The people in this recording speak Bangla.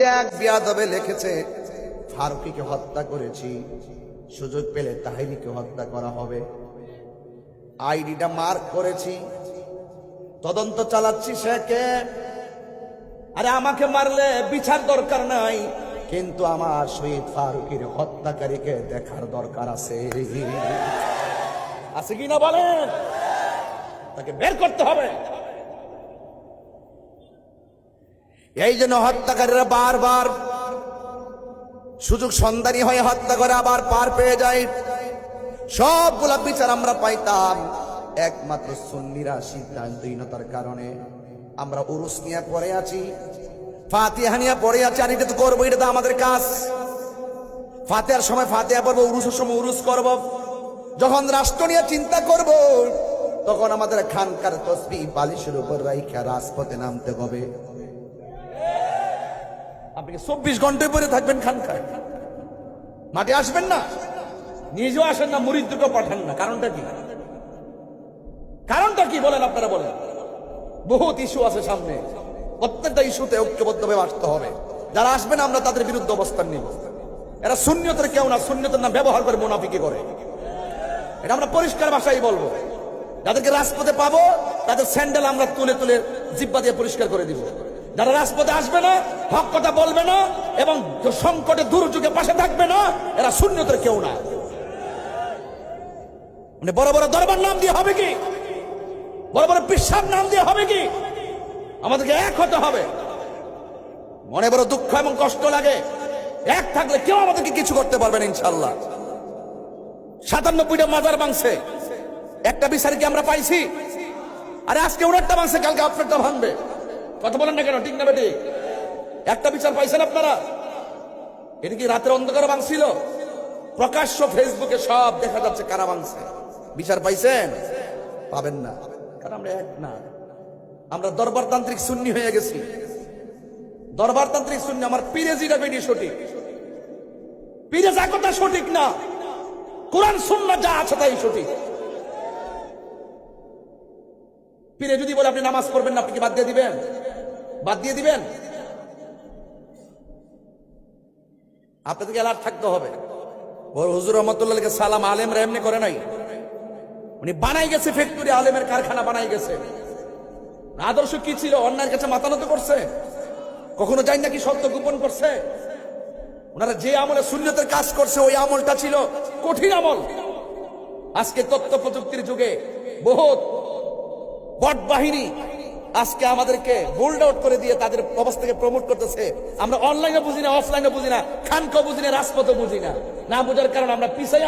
এক বিয়াদবে লিখেছে ফারুকীকে হত্যা করেছি, সুযোগ পেলে তাহিরিকে হত্যা করা হবে। আইডিটা মার্ক করেছি, তদন্ত চালাচ্ছি সে কে। আরে আমাকে মারলে বিচার দরকার নাই, কিন্তু আমার শহীদ ফারুকীর হত্যাকারীকে দেখার দরকার আছে। আছে কি না বলেন? তাকে বের করতে হবে। এই জন্য হত্যাকারীরা বারবার সুযোগ সন্ধানী হয়ে হত্যা করে আবার পার পেয়ে যায়। সবগুলা বিচার আমরা পাইতাম, একমাত্র সুন্নিরা সিদ্ধান্তহীনতার কারণে আমরা উরুস নিয়ে পড়ে আছি, ফাতিহা নিয়ে পড়ে আছি। আর এটা তো করবো, এটা তো আমাদের কাজ। ফাতিহার সময় ফাতিহা পড়বো, উরুসের সময় উরুস করব। যখন রাষ্ট্র নিয়ে চিন্তা করব, তখন আমাদের খানকার তসবিহ বালিশের উপর রাইখা রাজপথে নামতে হবে। আপনি 24 ঘন্টায় পরে থাকবেন খানকায়, মাঠে আসবেন না, নিজেও আসেন না, মুরিদ দুটো পাঠান না। কারণটা কি? কারণটা কি বলেন? আপনারা বলেন। বহুত ইস্যু আছে সামনে, প্রত্যেকটা ইস্যুতে ঐক্যবদ্ধভাবে আসতে হবে। যারা আসবেন আমরা তাদের বিরুদ্ধে অবস্থান নিব। এরা সুন্নিয়তের কেউ না, সুন্নিয়তের নাম ব্যবহার করে মুনাফিকি করে। এটা আমরা পরিষ্কার ভাষায় বলবো। যাদেরকে রাজপথে পাবো তাদের স্যান্ডেল আমরা তুলে তুলে জিব্বা দিয়ে পরিষ্কার করে দিব। যারা রাজপথে আসবে না, হক কথা বলবে না এবং সংকটে দুর্যোগে পাশে থাকবে না, এরা সুন্নিয়তের কেউ না। মানে বড় বড় দরবার নাম দিয়ে হবে কি? বড় বড় পিসাব নাম দিয়ে হবে কি? আমাদেরকে এক হতে হবে। মনে বড় দুঃখ এবং কষ্ট লাগে, এক থাকলে কেউ আমাদেরকে কিছু করতে পারবে না ইনশাআল্লাহ। 97টা মাজার ভাঙছে, একটা বিচার কি আমরা পাইছি? আরে আজকে ওনারটা ভাঙছে, কালকে আপনারটা ভাঙবে। কথা বলেন না কেন? ঠিক না বেটি? একটা বিচার পাইছেন আপনারা? এটা কি রাতের অন্ধকারে ভাঙছিল? প্রকাশ্য ফেসবুকে সব দেখা যাচ্ছে কারা ভাঙছে। বিচার পাইছেন? পাবেন না, কারণ আমরা এক না। আমরা দরবারতান্ত্রিক সুন্নি হয়ে গেছি। দরবারতান্ত্রিক সুন্নি। আমার পীরে জিরা বেটি সঠিক, পীরে যা কথা সঠিক না, কোরআন সুন্নাহ যা আছে তাই সঠিক। পীরে যদি বলে আপনি নামাজ পড়বেন না, আপনি কি বাদ দিয়ে দিবেন? বাদ দিয়ে দিবেন? আপনাদেরকে অ্যালার্ট থাকতে হবে। বড় হুজুর রহমতুল্লাহকে সালাম আলেমরা এমনি করে নাই, উনি বানাই গেছে ফ্যাক্টরি, আলেমের কারখানা বানাই গেছে। আদর্শ কি ছিল? অন্যায়ের কাছে মাথা নত করছে, কখনো যাই নাকি সত্য গোপন করছে। ওনারা যে আমলে সুন্নতের কাজ করছে, ওই আমলটা ছিল কঠিন আমল। আজকে তথ্য প্রযুক্তির যুগে বহুত বট বাহিনী আজকে আমাদেরকে বোল্ড আউট করে দিয়ে তাদের অবস্থাকে প্রমোট করতেছে। আমরা অনলাইনে বুঝি না, অফলাইনে বুঝি না, খানকা বুঝি না, রাজপথে বুঝি না। না বুঝার কারণে আমরা পিছাই